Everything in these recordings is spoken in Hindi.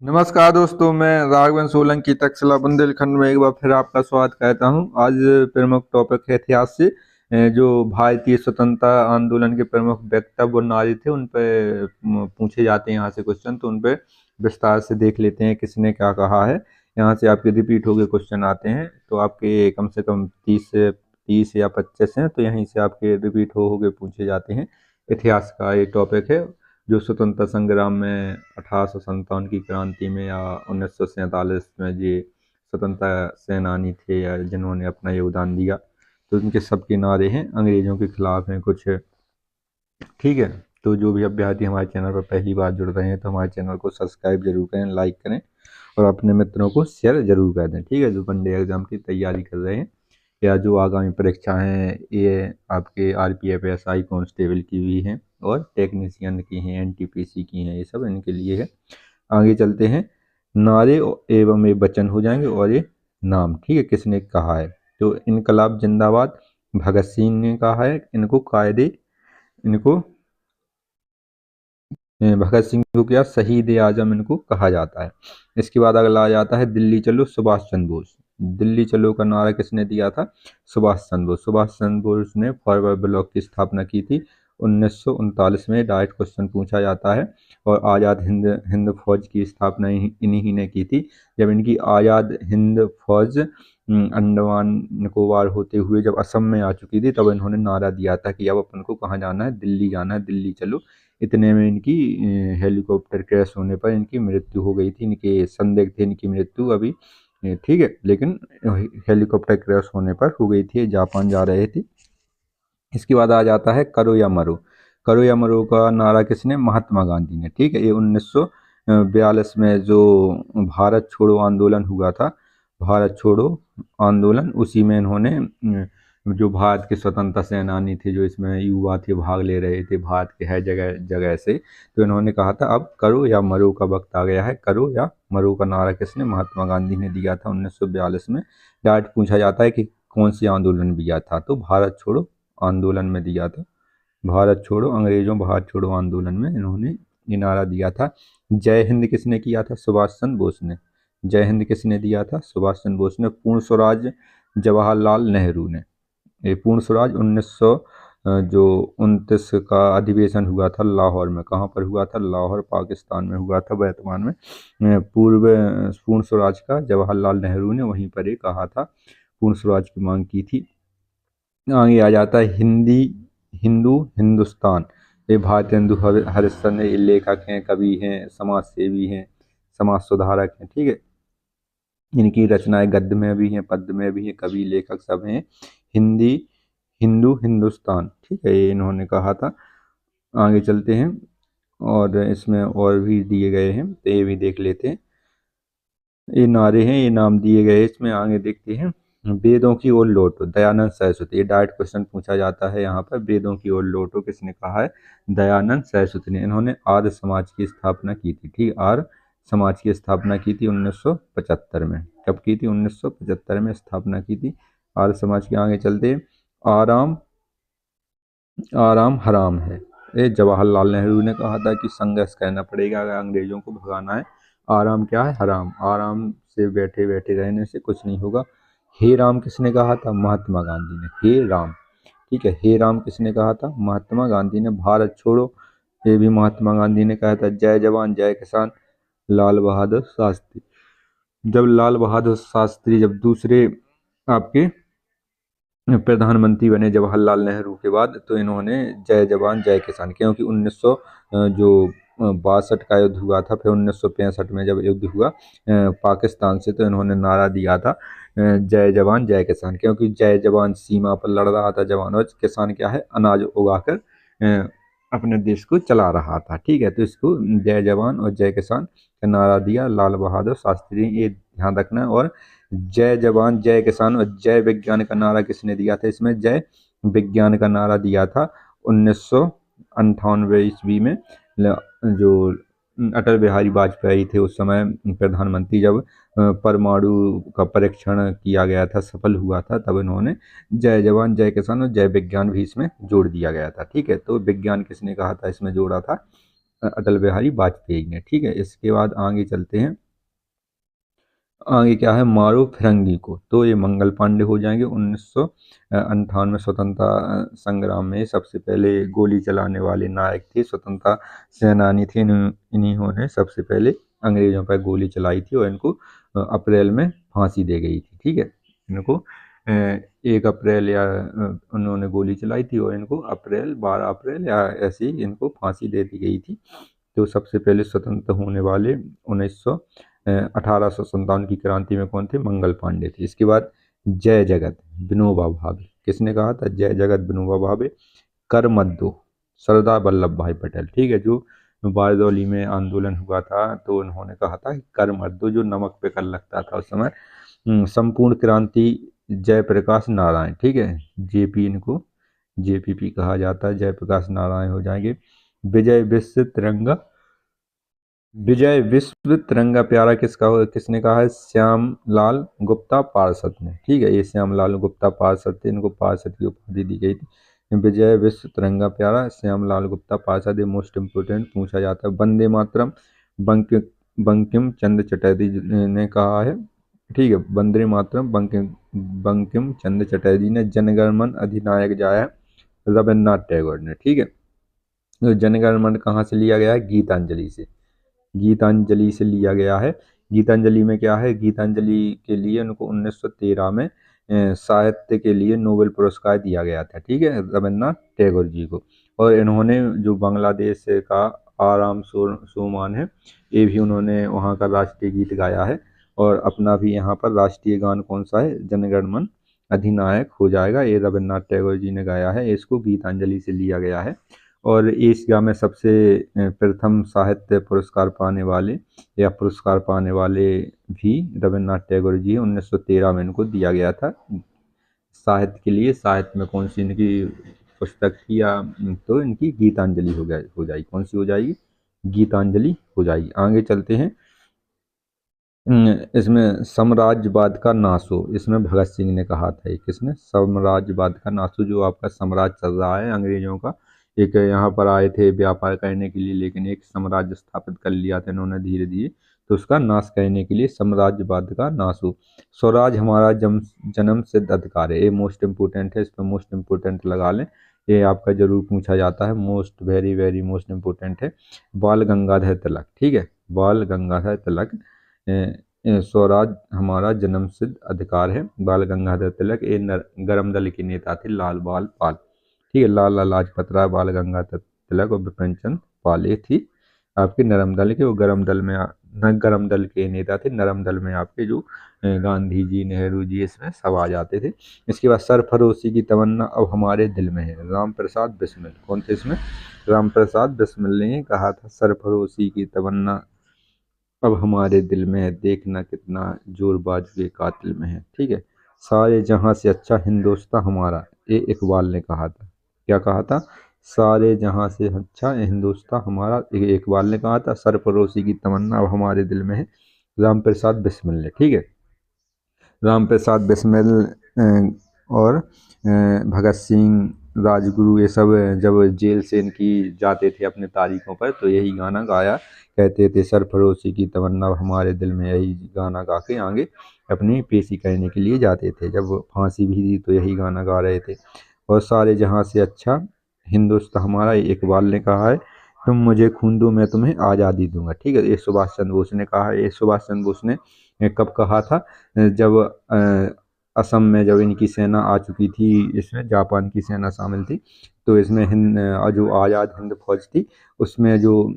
नमस्कार दोस्तों, मैं राघवन सोलंकी तक्षशिला बुंदेलखंड में एक बार फिर आपका स्वागत करता हूं। आज प्रमुख टॉपिक है इतिहास से। जो भारतीय स्वतंत्रता आंदोलन के प्रमुख वक्तव्य और नारे थे उन पर पूछे जाते हैं यहाँ से क्वेश्चन, तो उन पर विस्तार से देख लेते हैं किसने क्या कहा है। यहाँ से आपके रिपीट होके क्वेश्चन आते हैं, तो आपके कम से कम 30 या 25 हैं, तो यहीं से आपके रिपीट हो पूछे जाते हैं। इतिहास का ये टॉपिक है। जो स्वतंत्रता संग्राम में 1857 की क्रांति में या 1947 में ये स्वतंत्रता सेनानी थे या जिन्होंने अपना योगदान दिया, तो उनके सबके नारे हैं, अंग्रेजों के खिलाफ हैं कुछ। ठीक है, तो जो भी अभ्यर्थी हमारे चैनल पर पहली बार जुड़ रहे हैं तो हमारे चैनल को सब्सक्राइब जरूर करें, लाइक करें और अपने मित्रों को शेयर जरूर कर दें। ठीक है, जो वनडे एग्जाम की तैयारी कर रहे हैं या जो आगामी परीक्षा हैं, ये आपके RPF SI कांस्टेबल की भी हैं और टेक्नीशियन की हैं, NTPC की हैं, ये सब इनके लिए है। आगे चलते हैं। नारे एवं ये वचन हो जाएंगे और ये नाम। ठीक है, किसने कहा है? तो इनकलाब जिंदाबाद भगत सिंह ने कहा है। इनको भगत सिंह को क्या शहीद ए आजम इनको कहा जाता है। इसके बाद अगला आ जाता है दिल्ली चलो सुभाष चंद्र बोस। दिल्ली चलो का नारा किसने दिया था? सुभाष चंद्र बोस। सुभाष चंद्र बोस ने फॉरवर्ड ब्लॉक की स्थापना की थी 1939 में। डायरेक्ट क्वेश्चन पूछा जाता है। और आज़ाद हिंद हिंद फौज की स्थापना इन्हीं ने की थी। जब इनकी आज़ाद हिंद फौज अंडमान निकोबार होते हुए जब असम में आ चुकी थी, तब इन्होंने नारा दिया था कि अब अपन को कहाँ जाना है? दिल्ली जाना है, दिल्ली चलो। इतने में इनकी हेलीकॉप्टर क्रैश होने पर इनकी मृत्यु हो गई थी। इनके संदिग्ध थे इनकी मृत्यु अभी, ठीक है, लेकिन हेलीकॉप्टर क्रैश होने पर हो गई थी, जापान जा रहे थे। इसके बाद आ जाता है करो या मरो। करो या मरो का नारा किसने? महात्मा गांधी ने। ठीक है, ये 1942 में जो भारत छोड़ो आंदोलन हुआ था, भारत छोड़ो आंदोलन, उसी में इन्होंने जो भारत के स्वतंत्रता सेनानी थे, जो इसमें युवा थे, भाग ले रहे थे भारत के हर जगह जगह से, तो इन्होंने कहा था अब करो या मरो का वक्त आ गया है। करो या मरो का नारा किसने? महात्मा गांधी ने दिया था 1942 में। डायरेक्ट पूछा जाता है कि कौन सी आंदोलन दिया था, तो भारत छोड़ो आंदोलन में दिया था। भारत छोड़ो, अंग्रेजों भारत छोड़ो आंदोलन में इन्होंने ये नारा दिया था। जय हिंद किसने किया था? सुभाष चंद्र बोस ने। जय हिंद किसने दिया था? सुभाष चंद्र बोस ने। पूर्ण स्वराज जवाहरलाल नेहरू ने। ये पूर्ण स्वराज 1929 का अधिवेशन हुआ था लाहौर में। कहाँ पर हुआ था? लाहौर, पाकिस्तान में हुआ था वर्तमान में। पूर्ण स्वराज का जवाहरलाल नेहरू ने वहीं पर ये कहा था, पूर्ण स्वराज की मांग की थी। आगे आ जाता है हिंदू हिंदुस्तान। ये भारतेंदु हरिश्चंद्र ये लेखक हैं, कवि हैं, समाज सेवी हैं, समाज सुधारक हैं। ठीक है, इनकी रचनाएं गद्य में भी हैं, पद्य में भी हैं, कवि लेखक सब हैं। हिंदू हिंदुस्तान, ठीक है, ये इन्होंने कहा था। आगे चलते हैं और इसमें और भी दिए गए हैं, तो ये भी देख लेते हैं। ये नारे हैं, ये नाम दिए गए, इसमें आगे देखते हैं। वेदों की ओर लौटो, दयानंद सरस्वती। ये डायरेक्ट क्वेश्चन पूछा जाता है यहाँ पर। वेदों की ओर लौटो किसने कहा है? दयानंद सरस्वती ने। इन्होंने आर्य समाज की स्थापना की थी। ठीक, आर्य समाज की स्थापना की थी 1975 में। कब की थी? 1975 में स्थापना की थी आर्य समाज की। आगे चलते, आराम आराम हराम है। ये जवाहरलाल नेहरू ने कहा था कि संघर्ष करना पड़ेगा अगर अंग्रेजों को भगाना है। आराम क्या है? हराम। आराम से बैठे बैठे रहने से कुछ नहीं होगा। हे राम किसने कहा था? महात्मा गांधी ने। हे राम, ठीक है, हे राम किसने कहा था? महात्मा गांधी ने। भारत छोड़ो, ये भी महात्मा गांधी ने कहा था। जय जवान जय किसान, लाल बहादुर शास्त्री। जब लाल बहादुर शास्त्री जब दूसरे आपके प्रधानमंत्री बने जवाहरलाल नेहरू के बाद, तो इन्होंने जय जवान जय किसान, क्योंकि 1962 का युद्ध हुआ था, फिर 1965 में जब युद्ध हुआ पाकिस्तान से, तो इन्होंने नारा दिया था जय जवान जय किसान, क्योंकि जय जवान सीमा पर लड़ रहा था जवान, और किसान क्या है? अनाज उगाकर अपने देश को चला रहा था। ठीक है, तो इसको जय जवान और जय किसान का नारा दिया लाल बहादुर शास्त्री, ये ध्यान रखना। और जय जवान जय किसान और जय विज्ञान का नारा किसने दिया था? इसमें जय विज्ञान का नारा दिया था 1998 ईस्वी में। जो अटल बिहारी वाजपेयी थे उस समय प्रधानमंत्री, जब परमाणु का परीक्षण किया गया था, सफल हुआ था, तब इन्होंने जय जवान जय किसान और जय विज्ञान भी इसमें जोड़ दिया गया था। ठीक है, तो विज्ञान किसने कहा था? इसमें जोड़ा था अटल बिहारी वाजपेयी ने। ठीक है, इसके बाद आगे चलते हैं। आगे क्या है, मारो फिरंगी को, तो ये मंगल पांडे हो जाएंगे। 1958 स्वतंत्रता संग्राम में सबसे पहले गोली चलाने वाले नायक थे, स्वतंत्रता सेनानी थे। इन्होंने सबसे पहले अंग्रेजों पर गोली चलाई थी और इनको अप्रैल में फांसी दे गई थी। ठीक है, इनको 1 अप्रैल या उन्होंने गोली चलाई थी और इनको 12 अप्रैल या ऐसी इनको फांसी दे दी गई थी। तो सबसे पहले स्वतंत्र होने वाले 1857 की क्रांति में कौन थे, मंगल पांडे थे। इसके बाद जय जगत विनोबा भावे, किसने कहा था, जय जगत विनोबा भावे। कर मत दो, सरदार वल्लभ भाई पटेल। ठीक है, जो बारदौली में आंदोलन हुआ था तो उन्होंने कहा था कि कर मत दो, जो नमक पे कर लगता था उस समय। संपूर्ण क्रांति जयप्रकाश नारायण। ठीक है, जेपी, इनको जेपीपी कहा जाता है, जयप्रकाश नारायण हो जाएंगे। विजय विश्व तिरंगा, विजय विश्व तिरंगा प्यारा किसने कहा है, श्याम लाल गुप्ता पार्षद ने। ठीक है, ये श्याम लाल गुप्ता पार्षद थे, इनको पार्षद की उपाधि दी गई थी। विजय विश्व तिरंगा प्यारा श्याम लाल गुप्ता पार्षद, मोस्ट इम्पोर्टेंट पूछा जाता है। वंदे मातरम बंकिम बंकिम चंद्र चटर्जी ने कहा है। ठीक है, वंदे मातरम बंकिम चंद्र चटर्जी ने। जनगण मन अधिनायक जाया है रविन्द्रनाथ टैगोर ने। ठीक है, तो जनगण मन कहाँ से लिया गया है, गीतांजलि से, गीतांजलि से लिया गया है। गीतांजलि में क्या है, गीतांजलि के लिए उनको 1913 में साहित्य के लिए नोबेल पुरस्कार दिया गया था। ठीक है, रविन्द्रनाथ टैगोर जी को। और इन्होंने जो बांग्लादेश का आराम सोमान है, ये भी उन्होंने वहाँ का राष्ट्रीय गीत गाया है। और अपना भी यहाँ पर राष्ट्रीय गान कौन सा है, जनगण मन अधिनायक हो जाएगा, ये रविन्द्रनाथ टैगोर जी ने गाया है। इसको गीतांजलि से लिया गया है। और एशिया में सबसे प्रथम साहित्य पुरस्कार पाने वाले या पुरस्कार पाने वाले भी रविन्द्रनाथ टैगोर जी 1913 में इनको दिया गया था साहित्य के लिए। साहित्य में कौन सी इनकी पुस्तक थी, या तो इनकी गीतांजलि हो जाएगी। कौन सी हो जाएगी, गीतांजलि हो जाएगी। आगे चलते हैं। इसमें साम्राज्यवाद का नाश हो, इसमें भगत सिंह ने कहा था। ये किसने, साम्राज्यवाद का नाश हो, जो आपका साम्राज्य चल रहा है अंग्रेजों का। एक यहाँ पर आए थे व्यापार करने के लिए, लेकिन एक साम्राज्य स्थापित कर लिया था इन्होंने धीरे धीरे, तो उसका नाश करने के लिए साम्राज्यवाद का नाश हो। स्वराज हमारा जन्म सिद्ध अधिकार है, ये मोस्ट इम्पोर्टेंट है, इस पर मोस्ट इम्पोर्टेंट लगा लें, ये आपका जरूर पूछा जाता है, most very very most important है। बाल गंगाधर तिलक। ठीक है, बाल गंगाधर तिलक, स्वराज हमारा जन्म सिद्ध अधिकार है, बाल गंगाधर तिलक। ये गरम दल के नेता थे, लाल बाल पाल। ठीक है, लाला लाजपत राय, बाल गंगाधर तिलक और बिपिन चंद्र पाल, ये थी आपके नरम दल के। वो गरम दल में गरम दल के नेता थे, नरम दल में आपके जो गांधी जी, नेहरू जी, इसमें सब आ जाते थे। इसके बाद सरफरोशी की तमन्ना अब हमारे दिल में है, राम प्रसाद बिस्मिल। कौन थे इसमें, राम प्रसाद बिस्मिल ने कहा था, सरफरोशी की तमन्ना अब हमारे दिल में है, देखना कितना जोर बाजू के कातिल में है। ठीक है, सारे जहां से अच्छा हिंदुस्तान हमारा, ये इकबाल ने कहा था। क्या कहा था, सारे जहां से अच्छा हिंदुस्तान हमारा, ये इकबाल ने कहा था। सरफरोशी की तमन्ना अब हमारे दिल में है, राम प्रसाद बिस्मिल ने। ठीक है, राम प्रसाद बिस्मिल और भगत सिंह, राजगुरु, ये सब जब जेल से इनकी जाते थे अपने तारीखों पर, तो यही गाना गाया कहते थे, सरफरोशी की तमन्ना हमारे दिल में, यही गाना गा के आगे अपनी पेशी करने के लिए जाते थे। जब फांसी भी दी तो यही गाना गा रहे थे। और सारे जहां से अच्छा हिंदुस्तान हमारा, इकबाल ने कहा है। तुम मुझे खून दो मैं तुम्हें आज़ादी दूंगा। ठीक है, ये सुभाष चंद्र बोस ने कहा है। ये सुभाष चंद्र बोस ने कब कहा था, जब असम में जब इनकी सेना आ चुकी थी, इसमें जापान की सेना शामिल थी, तो इसमें जो आज़ाद हिंद फौज थी, उसमें जो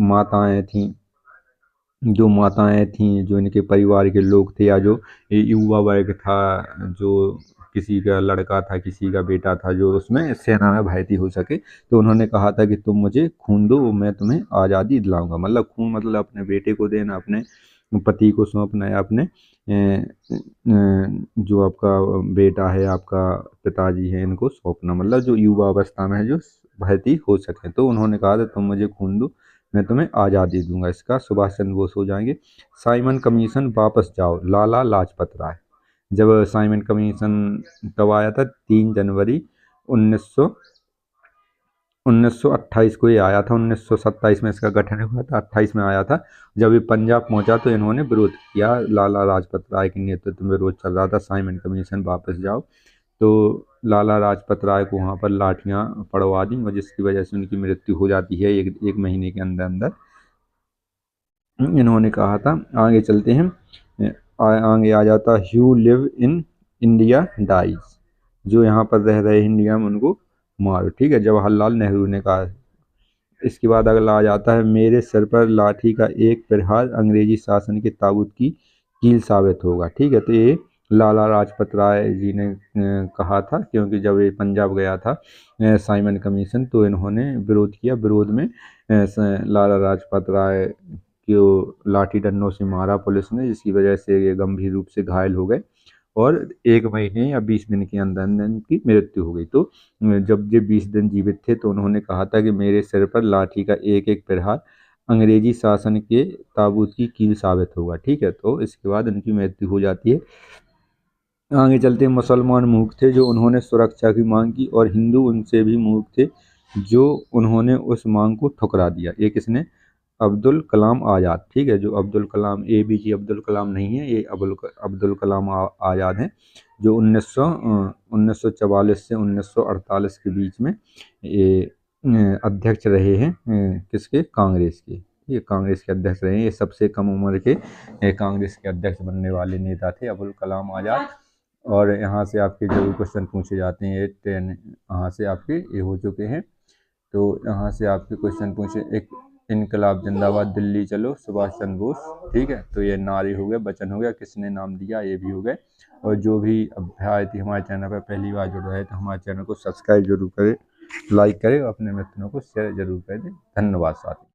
माताएं थीं, जो इनके परिवार के लोग थे, या जो युवा वर्ग था, जो किसी का लड़का था, किसी का बेटा था, जो उसमें सेना में भर्ती हो सके, तो उन्होंने कहा था कि तुम मुझे खून दो मैं तुम्हें आज़ादी दिलाऊंगा। मतलब खून मतलब अपने बेटे को देना, अपने पति को सौंपना, या अपने जो आपका बेटा है, आपका पिताजी है, इनको सौंपना, मतलब जो युवा अवस्था में है, जो भर्ती हो सके। तो उन्होंने कहा था तुम मुझे खून दो मैं तुम्हें आज़ादी दूंगा, इसका सुभाष चंद्र बोस हो जाएंगे। साइमन कमीशन वापस जाओ, लाला लाजपत राय। जब साइमन कमीशन कब आया था, 3 जनवरी 1900 1928 को ये आया था। 1927 में इसका गठन हुआ था, 28 में आया था। जब ये पंजाब पहुंचा तो इन्होंने विरोध किया। लाला लाजपत राय के नेतृत्व में विरोध चल रहा था, साइमन कमीशन वापस जाओ। तो लाला लाजपत राय को वहाँ पर लाठियाँ पड़वा दी और जिसकी वजह से उनकी मृत्यु हो जाती है एक महीने के अंदर अंदर। इन्होंने कहा था। आगे चलते हैं। आगे आ जाता ह्यू लिव इन इंडिया डाइज, जो यहाँ पर रह रहे इंडिया में उनको मारो। ठीक है, जवाहरलाल नेहरू ने कहा। इसके बाद अगला आ जाता है, मेरे सिर पर लाठी का एक प्रहार अंग्रेजी शासन के ताबूत की कील साबित होगा। ठीक है, तो ये लाला लाजपत राय जी ने कहा था, क्योंकि जब ये पंजाब गया था साइमन कमीशन तो इन्होंने विरोध किया। विरोध में लाला लाजपत राय को लाठी डंडों से मारा पुलिस ने, जिसकी वजह से ये गंभीर रूप से घायल हो गए और 1 महीने या 20 दिन के अंदर अंदर इनकी मृत्यु हो गई। तो जब ये 20 दिन जीवित थे तो उन्होंने कहा था कि मेरे सिर पर लाठी का एक एक प्रहार अंग्रेजी शासन के ताबूत की कील साबित होगा। ठीक है, तो इसके बाद इनकी मृत्यु हो जाती है। आगे चलते मुसलमान मूक थे जो उन्होंने सुरक्षा की मांग की, और हिंदू उनसे भी मूक थे जो उन्होंने उस मांग को ठुकरा दिया। ये किसने? अब्दुल कलाम आज़ाद। ठीक है, जो अब्दुल कलाम ABJ अब्दुल कलाम नहीं है, ये अब्दुल कलाम आज़ाद हैं, जो 1944 से 1948 के बीच में ये अध्यक्ष रहे हैं। किसके? कांग्रेस के। ये कांग्रेस के अध्यक्ष रहे हैं। ये सबसे कम उम्र के कांग्रेस के अध्यक्ष बनने वाले नेता थे अब्दुल कलाम आज़ाद। और यहाँ से आपके जो भी क्वेश्चन पूछे जाते हैं, 10 यहाँ से आपके ये हो चुके हैं। तो यहाँ से आपके क्वेश्चन पूछे, एक इनकलाब जिंदाबाद, दिल्ली चलो, सुभाष चंद्र बोस। ठीक है, तो ये नारे हो गए, वचन हो गया, किसने नाम दिया, ये भी हो गए। और जो भी अभ्यास थी हमारे चैनल पर पहली बार जुड़ रहे हैं तो हमारे चैनल को सब्सक्राइब जरूर करें, लाइक करें और अपने मित्रों को शेयर जरूर करें। धन्यवाद साथी।